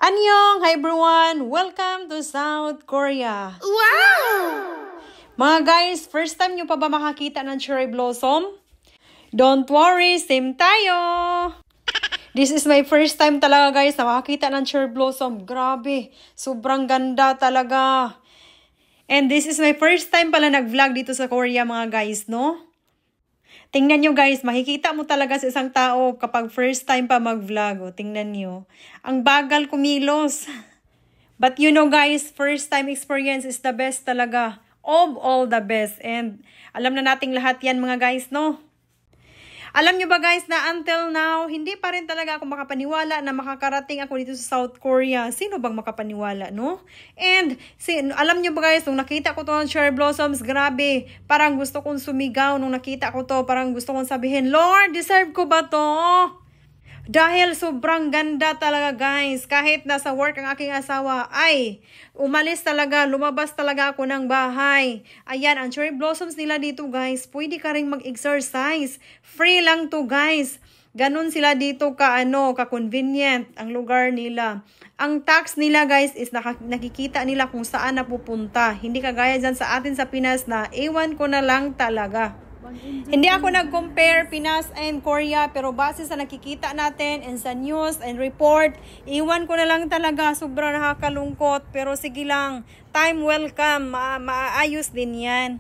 Annyeong! Hi everyone! Welcome to South Korea! Wow! Mga guys, first time nyo pa ba makakita ng cherry blossom? Don't worry, same tayo! This is my first time talaga guys na makakita ng cherry blossom. Grabe, sobrang ganda talaga. And this is my first time pala nag-vlog dito sa Korea mga guys, no? Tingnan nyo guys, makikita mo talaga sa isang tao kapag first time pa mag-vlog. O, tingnan nyo. Ang bagal kumilos. But you know guys, first time experience is the best talaga. Of all the best. And alam na nating lahat yan mga guys, no? Alam nyo ba guys na until now, hindi pa rin talaga ako makapaniwala na makakarating ako dito sa South Korea. Sino bang makapaniwala, no? And alam nyo ba guys, nung nakita ko to ng cherry blossoms, grabe, parang gusto kong sumigaw nung nakita ko to. Parang gusto kong sabihin, Lord, deserve ko ba to? Dahil sobrang ganda talaga guys. Kahit nasa work ang aking asawa, ay umalis talaga, lumabas talaga ako ng bahay. Ayan, ang cherry blossoms nila dito guys, pwede ka rin mag-exercise. Free lang to guys. Ganon sila dito ka-convenient ang lugar nila. Ang tax nila guys is nakikita nila kung saan napupunta. Hindi kagaya dyan sa atin sa Pinas na ewan ko na lang talaga. Hindi ako nag-compare Pinas and Korea, pero base sa nakikita natin and sa news and report, iwan ko na lang talaga, sobrang nakakalungkot. Pero sige lang, time will come, maayos din yan.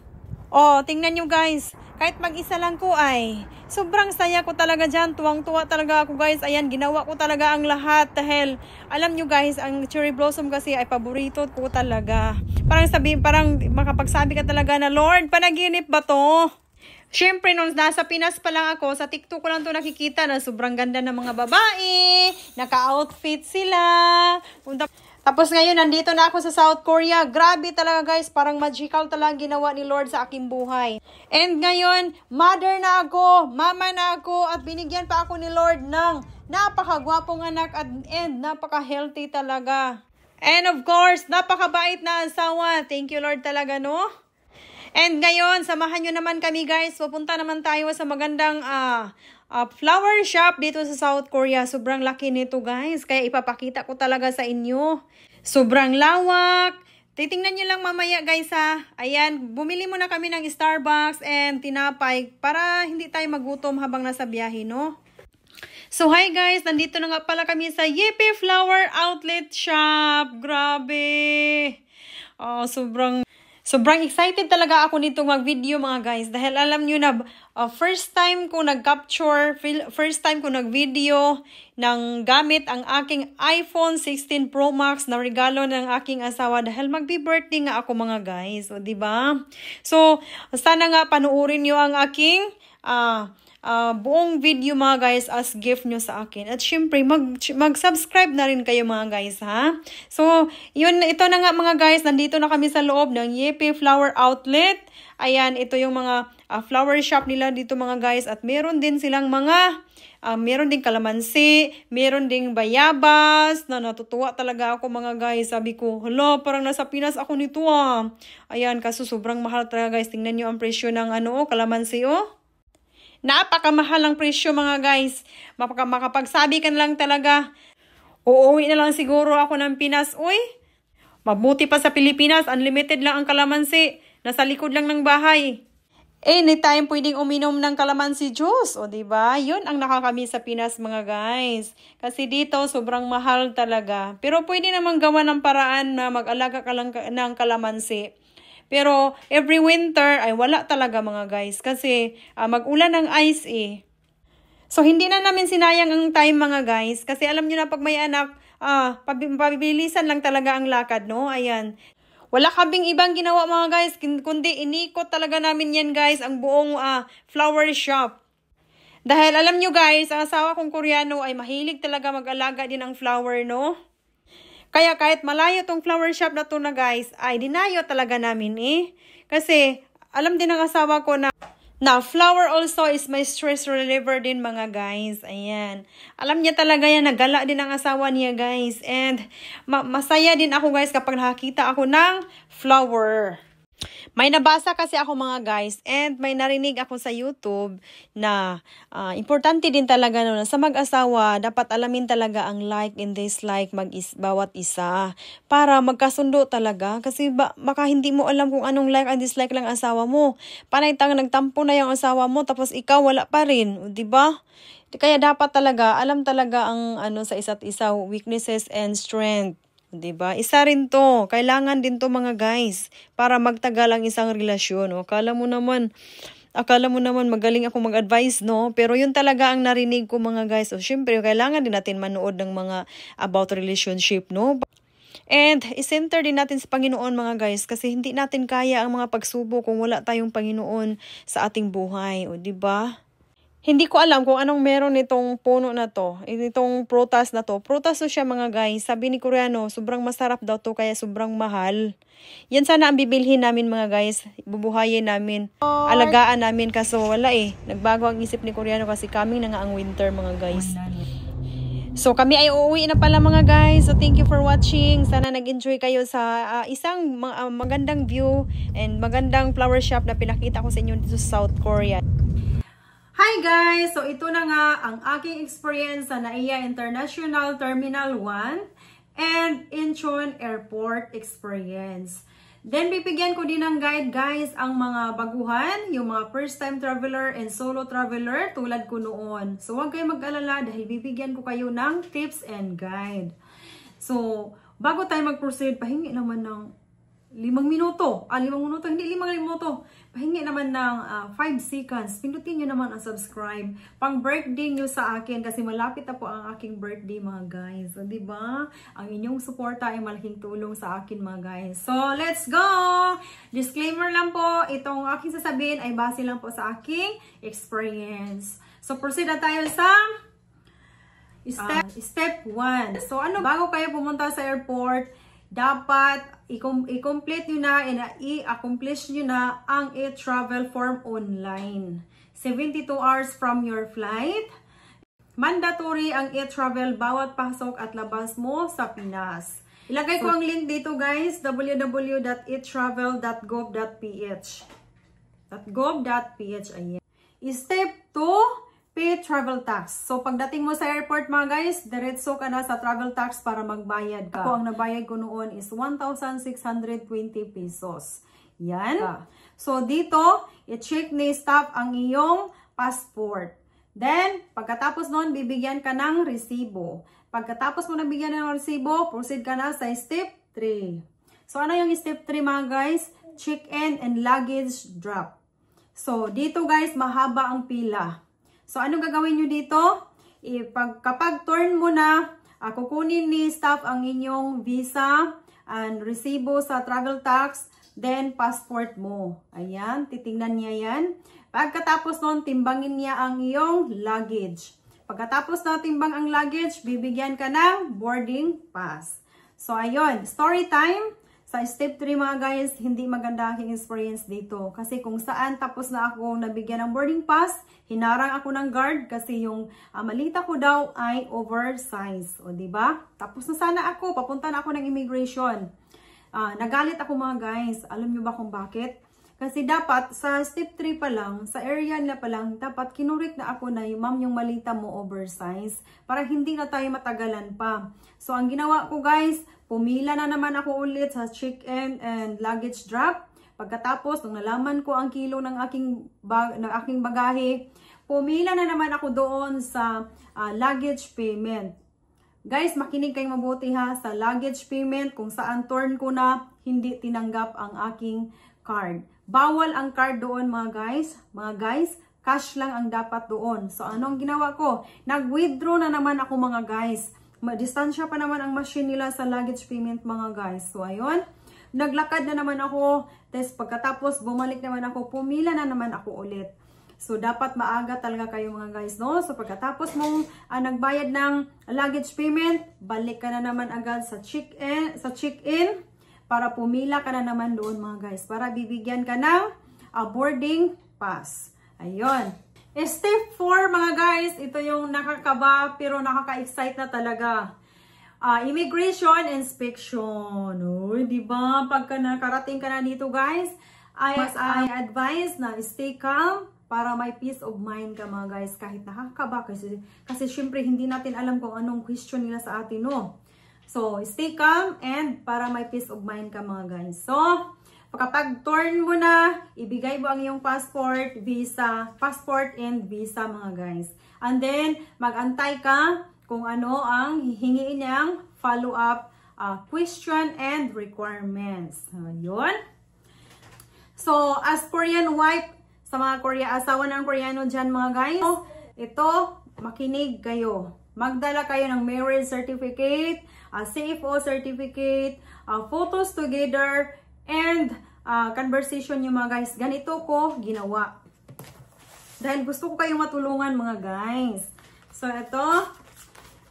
Oh, tingnan nyo guys, kahit mag-isa lang ko ay, sobrang saya ko talaga dyan, tuwang-tuwa talaga ako guys. Ayan, ginawa ko talaga ang lahat dahil, alam nyo guys, ang cherry blossom kasi ay paborito ko talaga. Parang makapagsabi ka talaga na, Lord, panaginip ba to? Siyempre, nung nasa Pinas pa lang ako, sa TikTok ko lang ito nakikita na sobrang ganda ng mga babae, naka-outfit sila. Tapos ngayon, nandito na ako sa South Korea. Grabe talaga guys, parang magical talaga ginawa ni Lord sa aking buhay. And ngayon, mother na ako, mama na ako, at binigyan pa ako ni Lord ng napakagwapong anak and napaka-healthy talaga. And of course, napakabait na asawa. Thank you Lord talaga, no? And ngayon, samahan nyo naman kami guys. Pupunta naman tayo sa magandang flower shop dito sa South Korea. Sobrang laki nito guys. Kaya ipapakita ko talaga sa inyo. Sobrang lawak. Titingnan nyo lang mamaya guys ha. Ayan, bumili muna kami ng Starbucks and tinapay para hindi tayo magutom habang nasa biyahe, no? So hi guys, nandito na nga pala kami sa Yepe Flower Outlet Shop. Grabe. Sobrang excited talaga ako nitong mag-video mga guys. Dahil alam nyo na, first time ko nag-capture, first time ko nag-video ng gamit ang aking iPhone 16 Pro Max na regalo ng aking asawa. Dahil magbe-birthday nga ako mga guys. O, diba? So, sana nga panuorin nyo ang aking buong video mga guys as gift nyo sa akin. At syempre, mag-subscribe na rin kayo mga guys, ha? So, ito na nga mga guys, nandito na kami sa loob ng Yepe Flower Outlet. Ayan, ito yung mga flower shop nila dito mga guys. At meron din silang meron ding kalamansi, meron ding bayabas, na natutuwa talaga ako mga guys. Sabi ko, hala, parang nasa Pinas ako nito ah. Ayan, kaso sobrang mahal talaga guys. Tingnan nyo ang presyo ng kalamansi oh. Napakamahal ang presyo mga guys. Makapagsabi ka na lang talaga, uuwi na lang siguro ako ng Pinas. Uy, mabuti pa sa Pilipinas, unlimited lang ang kalamansi. Nasa likod lang ng bahay. Anytime pwedeng uminom ng kalamansi juice. O diba? Yun ang nakakamiss sa Pinas mga guys. Kasi dito sobrang mahal talaga. Pero pwede namang gawa ng paraan na mag-alaga ka lang ng kalamansi. Pero every winter ay wala talaga mga guys kasi mag-ulan ng ice eh. So hindi na namin sinayang ang time mga guys kasi alam niyo na pag may anak, pabilisan lang talaga ang lakad, no? Ayan. Wala kaming ibang ginawa mga guys kundi inikot talaga namin yan guys ang buong flower shop. Dahil alam niyo guys, ang asawa kong Koreano ay mahilig talaga mag-alaga din ng flower, no? Kaya kahit malayo tong flower shop na to na guys, ay dinayo talaga namin eh. Kasi alam din ng asawa ko na flower also is my stress reliever din mga guys. Ayan. Alam niya talaga yan, nagala din ang asawa niya guys. And masaya din ako guys kapag nakakita ako ng flower. May nabasa kasi ako mga guys and may narinig ako sa YouTube na importante din talaga no, sa mag-asawa dapat alamin talaga ang like and dislike bawat isa para magkasundo talaga kasi baka hindi mo alam kung anong like and dislike lang asawa mo. Panay nagtampo na yung asawa mo tapos ikaw wala pa rin, 'di ba? Kaya dapat talaga alam talaga ang sa isa't isa, weaknesses and strength. 'Di ba? Isa rin 'to. Kailangan din 'to mga guys para magtagal ang isang relasyon, no? Akala mo naman magaling ako mag-advise, no? Pero yun talaga ang narinig ko mga guys. So syempre, kailangan din natin manood ng mga about relationship, no? And i-center din natin sa Panginoon mga guys kasi hindi natin kaya ang mga pagsubok kung wala tayong Panginoon sa ating buhay, o 'di ba? Hindi ko alam kung anong meron nitong puno na to. Itong prutas na to. Prutas to siya mga guys. Sabi ni Koreano, sobrang masarap daw to kaya sobrang mahal. Yan sana ang bibilhin namin mga guys. Bubuhayin namin. Alagaan namin kaso wala eh. Nagbago ang isip ni Koreano kasi coming na nga ang winter mga guys. So kami ay uuwi na pala mga guys. So thank you for watching. Sana nag-enjoy kayo sa isang magandang view and magandang flower shop na pinakita ko sa inyo dito sa South Korea. Hi guys! So ito na nga ang aking experience sa NAIA International Terminal 1 and Incheon Airport experience. Then bibigyan ko din ng guide guys ang mga baguhan, yung mga first time traveler and solo traveler tulad ko noon. So huwag kayong mag-alala dahil bibigyan ko kayo ng tips and guide. So bago tayo mag-proceed, pahingi naman ng 5 minuto. 5 minuto, hindi 5 minuto. Pahingi naman ng 5 seconds. Pindutin nyo naman ang subscribe. Pang birthday nyo sa akin kasi malapit na po ang aking birthday mga guys. So, diba? Ang inyong suporta ay malaking tulong sa akin mga guys. So, let's go! Disclaimer lang po, itong aking sasabihin ay base lang po sa aking experience. So, proceed na tayo sa step 1. So, bago kayo pumunta sa airport, dapat i-complete nyo na and i-accomplish nyo na ang e-travel form online. 72 hours from your flight. Mandatory ang e-travel bawat pasok at labas mo sa Pinas. Ilagay ko ang link dito guys, www.etravel.gov.ph. Ayan. Step 2, pay travel tax. So, pagdating mo sa airport mga guys, diretso ka na sa travel tax para magbayad ka. Ako, ang nabayad ko noon is 1,620 pesos. Yan. So, dito, i-check ni staff ang iyong passport. Then, pagkatapos noon, bibigyan ka ng resibo. Pagkatapos mo nabigyan ng resibo, proceed ka na sa step 3. So, ano yung step 3 mga guys? Check-in and luggage drop. So, dito guys, mahaba ang pila. So, anong gagawin nyo dito? Kapag turn mo na, kukunin ni staff ang inyong visa and resibo sa travel tax, then passport mo. Ayan, titingnan niya yan. Pagkatapos nun, timbangin niya ang iyong luggage. Pagkatapos na timbang ang luggage, bibigyan ka ng boarding pass. So, ayun, story time. Sa step 3 mga guys, hindi maganda aking experience dito. Kasi kung saan tapos na ako nabigyan ng boarding pass, hinarang ako ng guard kasi yung malita ko daw ay oversize. O diba? Tapos na sana ako, papunta na ako ng immigration. Nagalit ako mga guys. Alam nyo ba kung bakit? Kasi dapat sa step 3 pa lang, sa area na pa lang, dapat kinurik na ako na yung ma'am yung malita mo oversize para hindi na tayo matagalan pa. So ang ginawa ko guys, pumila na naman ako ulit sa check-in and luggage drop. Pagkatapos, nung nalaman ko ang kilo ng aking bagahe, pumila na naman ako doon sa luggage payment. Guys, makinig kayong mabuti ha sa luggage payment kung saan turn ko na hindi tinanggap ang aking card. Bawal ang card doon mga guys. Mga guys, cash lang ang dapat doon. So anong ginawa ko? Nag-withdraw na naman ako mga guys. Distansya pa naman ang machine nila sa luggage payment mga guys. So ayun, naglakad na naman ako. Tapos pagkatapos bumalik naman ako, pumila na naman ako ulit. So dapat maaga talaga kayo mga guys, no? So pagkatapos mong nagbayad ng luggage payment, balik ka na naman agad sa check-in para pumila ka na naman doon mga guys. Para bibigyan ka ng boarding pass. Ayun. Step 4 mga guys, ito yung nakakaba pero nakaka-excite na talaga. immigration inspection. Uy, di ba? Pagka nakarating ka na dito, guys, I advise na stay calm para may peace of mind ka mga guys. Kahit nakakaba kasi syempre hindi natin alam kung anong question nila sa atin, no? So, stay calm and para may peace of mind ka mga guys. So, kapag turn mo na, ibigay mo ang iyong passport and visa mga guys. And then, mag-antay ka kung ano ang hihingiin niyang follow-up question and requirements. Yun. So, as Korean wife, sa mga asawa ng Koreano dyan mga guys, ito, makinig kayo. Magdala kayo ng marriage certificate, CFO certificate, photos together, and conversation nyo mga guys. Ganito ko ginawa. Dahil gusto ko kayong matulungan mga guys. So, ito,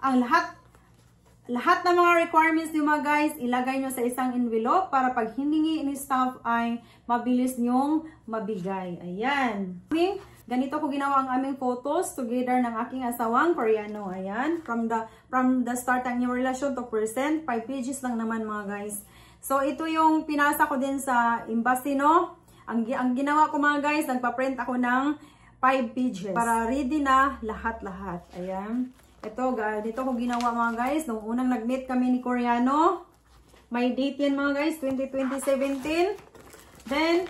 ang lahat ng mga requirements nyo mga guys, ilagay nyo sa isang envelope para pag hiningi ni staff ay mabilis nyong mabigay. Ayan. Ganito ko ginawa ang aming photos together ng aking asawang Koreano. Ayan. From the start ng inyong relasyon to present, 5 pages lang naman mga guys. So, ito yung pinasa ko din sa embassy, no? Ang ginawa ko mga guys, nagpa-print ako ng 5 pages para ready na lahat-lahat. Ayan. Ito, dito ko ginawa mga guys. Nung unang nag-meet kami ni Koreano, may date yan mga guys, 2017. Then,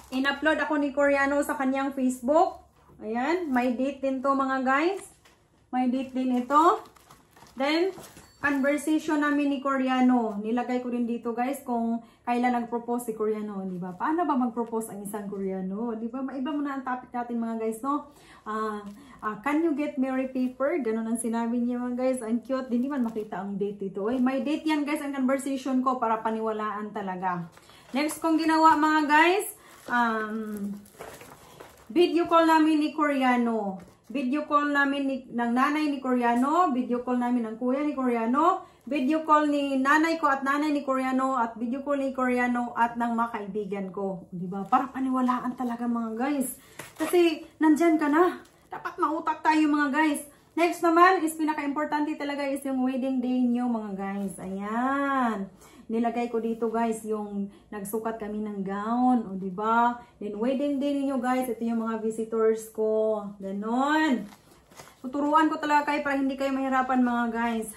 in-upload ako ni Koreano sa kanyang Facebook. Ayan, may date din to mga guys. May date din ito. Then, conversation namin ni Koreano. Nilagay ko rin dito guys kung kailan nag-propose si Koreano. Diba? Paano ba mag-propose ang isang Koreano? Diba? Maiba muna ang topic natin mga guys, no? Can you get married paper? Ganun ang sinabi niya mga guys. Ang cute. Hindi man makita ang date dito. May date yan guys ang conversation ko para paniwalaan talaga. Next kong ginawa mga guys, video call namin ni Koreano. Video call namin ng nanay ni Koreano. Video call namin ng kuya ni Koreano. Video call ni nanay ko at nanay ni Koreano. At video call ni Koreano at ng mga kaibigan ko. Diba? Para paniwalaan talaga mga guys. Kasi nandyan ka na. Dapat mautak tayo mga guys. Next naman is pinaka-importante talaga is yung wedding day nyo mga guys. Ayan. Nilagay ko dito guys yung nagsukat kami ng gown, o di ba? Then wedding day niyo guys, ito yung mga visitors ko. Ganon. Tuturuan ko talaga kayo para hindi kayo mahirapan mga guys.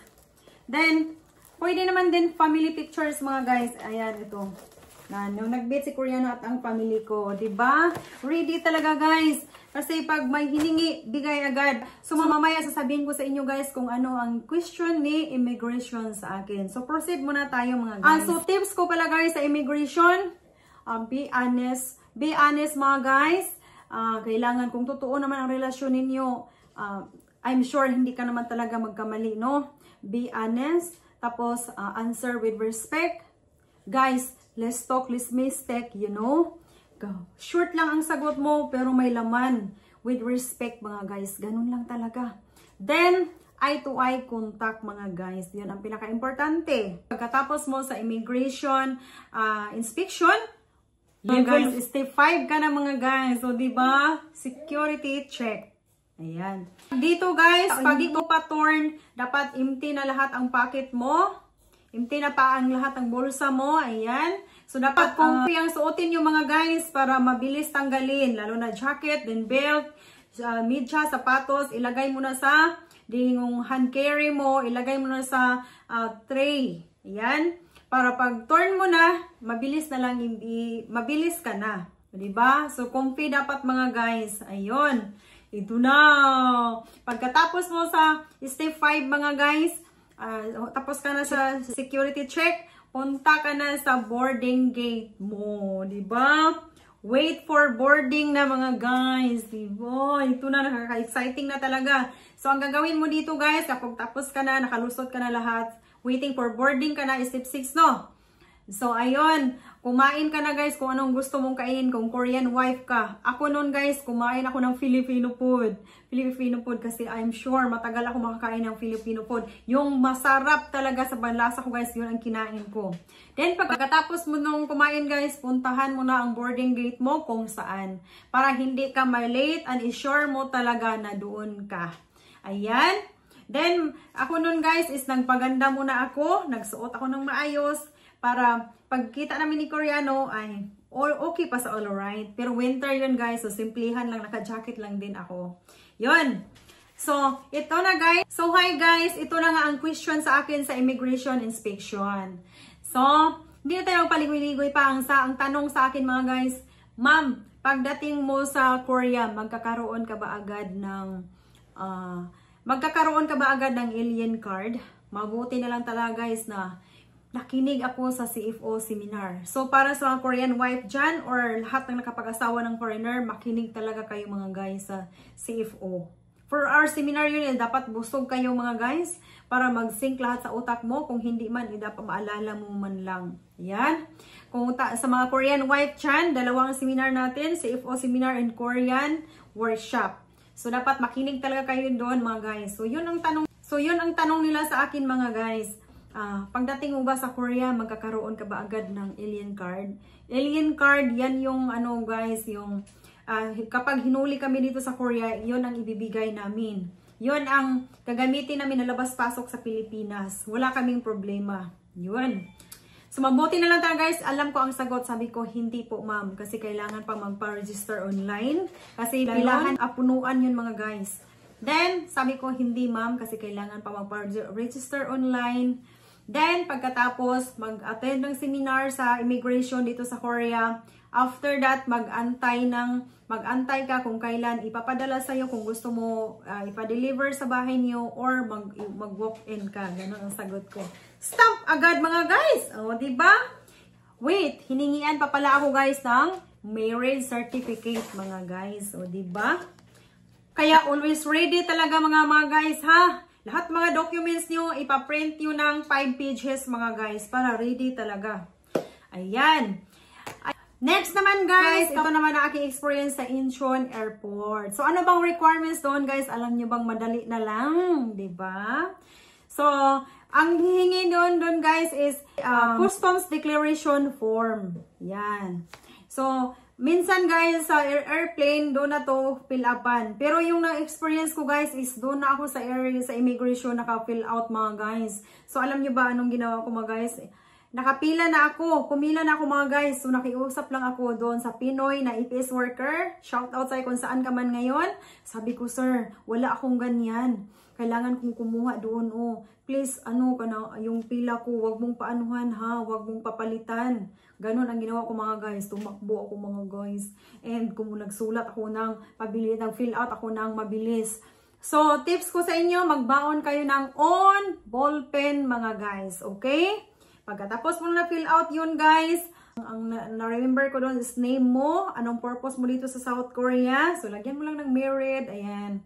Then pwede naman din family pictures mga guys. Ayan ito. Nung nag-meet si Koreano at ang family ko, di ba? Ready talaga guys. Kasi pag may hiningi, bigay agad. So, mamaya sasabihin ko sa inyo guys kung ano ang question ni immigration sa akin. So, proceed muna tayo mga guys. So, tips ko pala guys sa immigration, be honest. Be honest mga guys. Kailangan kung totoo naman ang relasyon ninyo, I'm sure hindi ka naman talaga magkamali, no? Be honest. Tapos, answer with respect. Guys, let's talk, let's mistake, you know? Short lang ang sagot mo, pero may laman. With respect, mga guys. Ganun lang talaga. Then, eye-to-eye contact, mga guys. Yun ang pinaka-importante. Pagkatapos mo sa immigration inspection, mga guys, step 5 ka na, mga guys. So, diba? Security check. Ayan. Dito, guys, pag ito pa-turn, dapat empty na lahat ang pocket mo. Empty na pa ang lahat ng bulsa mo. Ayan. So, dapat comfy ang suotin nyo mga guys para mabilis tanggalin. Lalo na jacket, then belt, media, sapatos. Ilagay mo na sa yung hand carry mo. Ilagay mo na sa tray. Ayan. Para pag turn mo na, mabilis na lang, mabilis ka na. Diba? So, comfy dapat mga guys. Ayun. Ito na. Pagkatapos mo sa step 5 mga guys, tapos ka na sa security check, punta ka na sa boarding gate mo, di ba? Wait for boarding na mga guys, di ba? Ito na, nakaka-exciting na talaga. So, ang gagawin mo dito guys, kapag tapos ka na, nakalusot ka na lahat, waiting for boarding ka na, step 6, no? So, ayun, kumain ka na guys kung anong gusto mong kainin, kung Korean wife ka. Ako nun guys, kumain ako ng Filipino food. Filipino food kasi I'm sure matagal ako makakain ng Filipino food. Yung masarap talaga sa panlasa ko guys, yun ang kinain ko. Then pagkatapos mo nung kumain guys, puntahan mo na ang boarding gate mo kung saan. Para hindi ka ma-late and i-sure mo talaga na doon ka. Ayan. Then, ako nun guys is nagpaganda muna ako. Nagsuot ako ng maayos para pagkita namin ni Koreano ay okay pa sa all right. Pero winter yun guys. So, simplihan lang. Naka-jacket lang din ako. Yun. So, ito na guys. So, hi guys. Ito na nga ang question sa akin sa immigration inspection. So, hindi na tayo paligoy-ligoy pa. Ang tanong sa akin mga guys, ma'am, pagdating mo sa Korea, magkakaroon ka ba agad ng alien card? Mabuti na lang talaga guys na nakinig ako sa CFO seminar. So para sa mga Korean wife dyan or lahat ng nakapag-asawa ng foreigner, makinig talaga kayo mga guys sa CFO. For our seminar yun, dapat busog kayo mga guys para mag-sync lahat sa utak mo. Kung hindi man, dapat maalala mo man lang. Yan. Kung sa mga Korean wife dyan, dalawang seminar natin, CFO seminar and Korean workshop. So dapat makinig talaga kayo doon mga guys. So yun ang tanong nila sa akin mga guys. Pagdating mo ba sa Korea, magkakaroon ka ba agad ng alien card? Alien card, yan yung ano guys, yung kapag hinuli kami dito sa Korea, yon ang ibibigay namin. Yon ang gagamitin namin na labas-pasok sa Pilipinas. Wala kaming problema. Yun. So mabuti na lang tayo guys, alam ko ang sagot. Sabi ko, hindi po ma'am, kasi kailangan pa magpa-register online. Kasi pilahan, apunuan yun mga guys. Then, sabi ko, hindi ma'am, kasi kailangan pa magpa-register online. Then, pagkatapos, mag-attend ng seminar sa immigration dito sa Korea. After that, mag-antay ka kung kailan ipapadala sa'yo, kung gusto mo ipa-deliver sa bahay niyo or mag-walk-in ka. Ganon ang sagot ko. Stop agad mga guys! O, diba? Wait, hiningian pa pala ako guys ng marriage certificate mga guys. O, diba? Kaya always ready talaga mga guys ha. Lahat mga documents nyo, ipaprint nyo ng 5 pages mga guys para ready talaga. Ayan. Next naman guys, ito naman ang aking experience sa Incheon Airport. So ano bang requirements doon guys? Alam nyo bang madali na lang, di ba? So, ang hihingi doon guys is customs declaration form. Yan. So, minsan guys, sa airplane, doon na to fill upan. Pero yung na-experience ko guys is doon na ako sa immigration naka-fill out mga guys. So alam nyo ba anong ginawa ko mga guys? Nakapila na ako. Pumila na ako mga guys. So nakiusap lang ako doon sa Pinoy na EPS worker. Shout out sa'yo kung saan ka man ngayon. Sabi ko, sir, wala akong ganyan. Kailangan kong kumuha doon. Oh, please, yung pila ko, wag mong paanuhan ha. Wag mong papalitan. Ganon ang ginawa ko mga guys. Tumakbo ako mga guys. And kung nagsulat ako ng pabilis, nag-fill out ako ng mabilis. So, tips ko sa inyo, magbaon kayo ng on ballpen mga guys. Okay? Pagkatapos mo na fill out yun guys, ang na-remember ko doon is name mo, anong purpose mo dito sa South Korea. So, lagyan mo lang ng married. Ayan.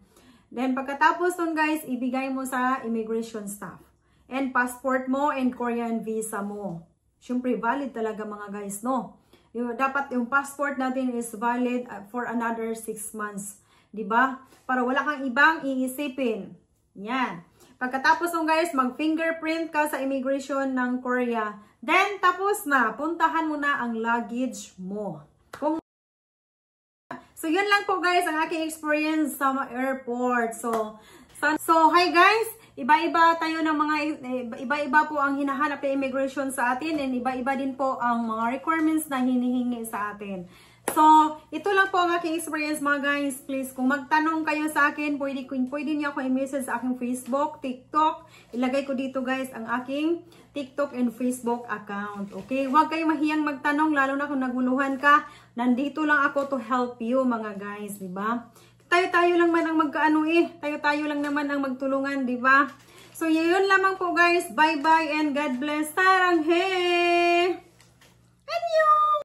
Then, pagkatapos doon guys, ibigay mo sa immigration staff. And passport mo and Korean visa mo. Siyempre, valid talaga mga guys, no? Dapat yung passport natin is valid for another 6 months. Diba? Para wala kang ibang iisipin. Yan. Pagkatapos nung guys, mag-fingerprint ka sa immigration ng Korea. Then, tapos na. Puntahan mo na ang luggage mo. So, yun lang po guys ang aking experience sa airport. So hi guys. Iba-iba tayo ng iba-iba po ang hinahanap na immigration sa atin. And iba-iba din po ang mga requirements na hinihingi sa atin. So, ito lang po ang aking experience mga guys. Please, kung magtanong kayo sa akin, pwede niyo ako i-message sa aking Facebook, TikTok. Ilagay ko dito guys ang aking TikTok and Facebook account. Okay? Huwag kayo mahiyang magtanong, lalo na kung naguluhan ka. Nandito lang ako to help you mga guys, di ba? Tayo-tayo lang man ang magkaano Tayo-tayo lang naman ang magtulungan, di ba? So, yun lamang po guys. Bye-bye and God bless. Saranghe!